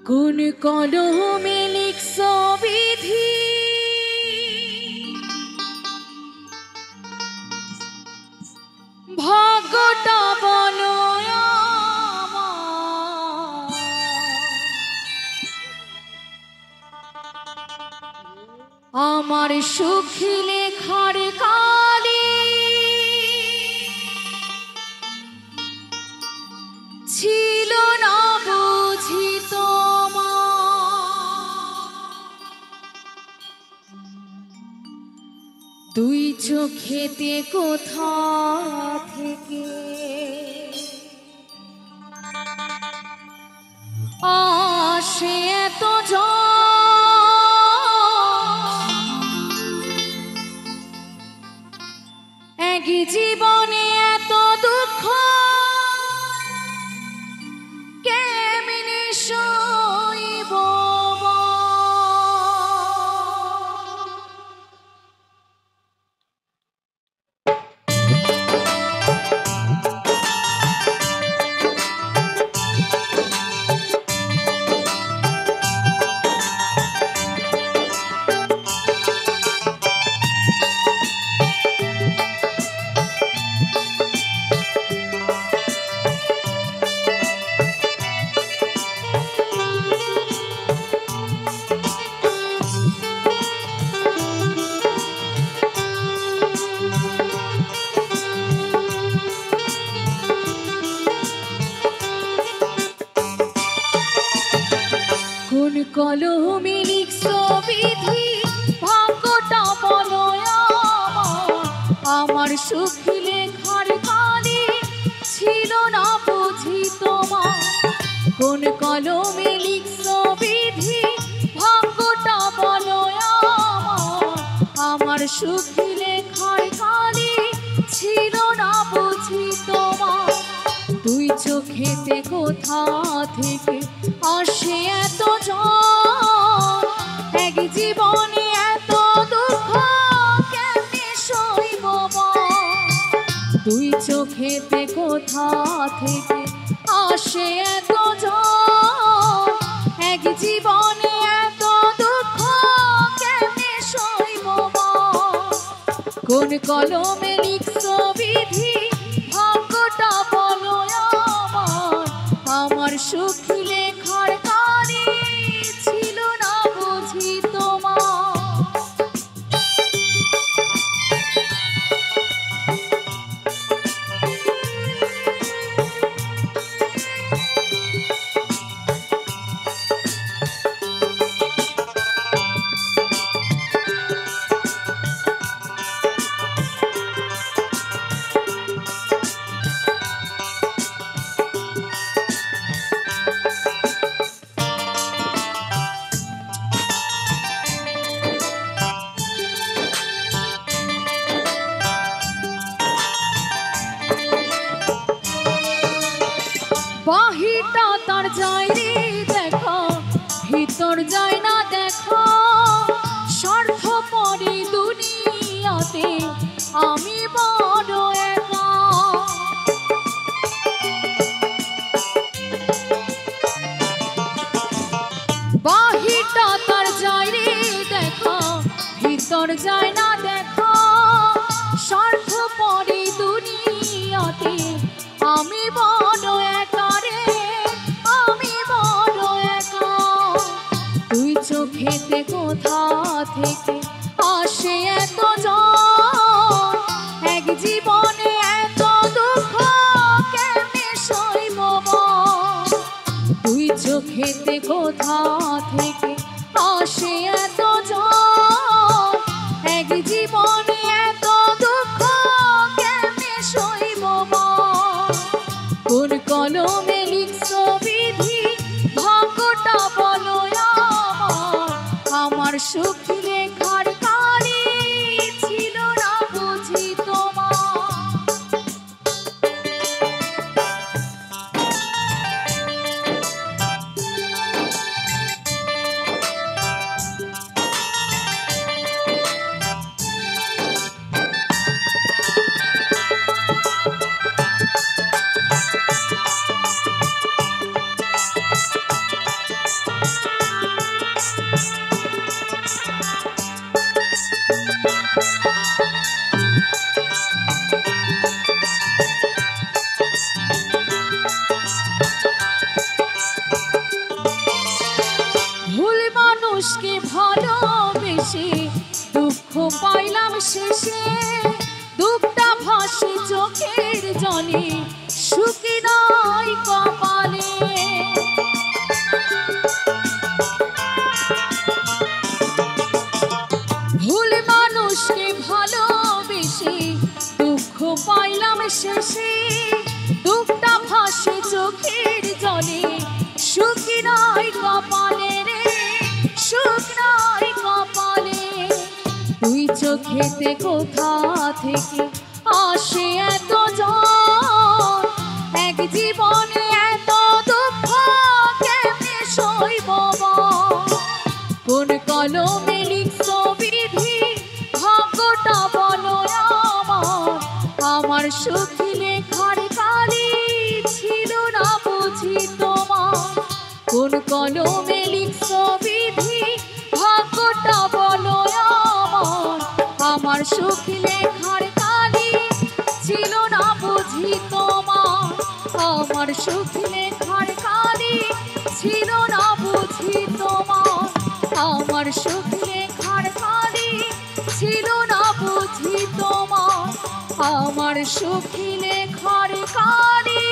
কোন কলমে লিখছ বিধি, ভাগ্যটা বলো আমার সুখী লেখার কালি ছিল না বুঝি দুই চোখেতে কোথা থেকে আসে এত এক জীবনে এত দুঃখ কেমনে সইব কোন কলমে লিখছ বিধি, ভাগ্যটা বলো আমার সুখী লেখার কালি ছিল না বুঝি তোমার। কোন কলমে লিখছ বিধি, ভাগ্যটা বলো আমার সুখী লেখার কালি ছিল না বুঝি তোমার। দুই চোখেতে কোথা থেকে আসে এত ঝড়, এক জীবনে এত দুঃখ কেমনে সইব দুই চোখেতে কোথা থেকে আসে এত ঝড়, এক জীবনে এত দুঃখ কেমনে সইব কোন কলমে লিখছ বিধি, ভাগ্যটা বলো আমার সুখী লেখার কালি ছিল না বুঝি তোমার। বাহিরটা তার যায় রে দেখো, ভিতর যায় না দেখো, স্বার্থপরী দুনিয়াতে আমি বড় একা। বাহিরটা তার যায় রে দেখো, ভিতর যায় না দেখো, স্বার্থপরী দুনিয়াতে আমি বড় একা রে, আমি বড় একা। দুই চোখেতে কোথা থেকে আসে এত ঝড়, এক জীবনে এত দুঃখ কেমনে সইব দুই চোখেতে কোথা থেকে আসে এত ঝড়, এক জীবনে এত দুঃখ কেমনে সইব কোন কলমে লিখছ বিধি, ভাগ্যটা বলো আমার সুখী লেখার কালি ছিল না বুঝি তোমার। শেষে দুঃখটা ভাসে চোখের জলে সুখী নাই কপালে ভুল মানুষকে ভালোবেসে দুঃখ পাইলাম শেষে দুঃখটা ভাসে চোখের জলে সুখী নাই কপালে রে সুখ নাই কপালে তুই চোখেতে কোথা থেকে আসে এত জল এক জীবনে এত দুঃখ কেমনে সইব কোন কলমে লিখছো বিধি ভাগ্যটা বলো আমার সুখী লেখার কালি ছিল না বুঝি তোমার কোন কলমে লিখছো বিধি ভাগ্যটা বলো আমার সুখী লেখার কালি ছিল না বুঝি তোমার আমার সুখী লেখার কালি ছিল না বুঝি তোমার আমার সুখী লেখার কালি ছিল না বুঝি তোমার আমার সুখী লেখার কালি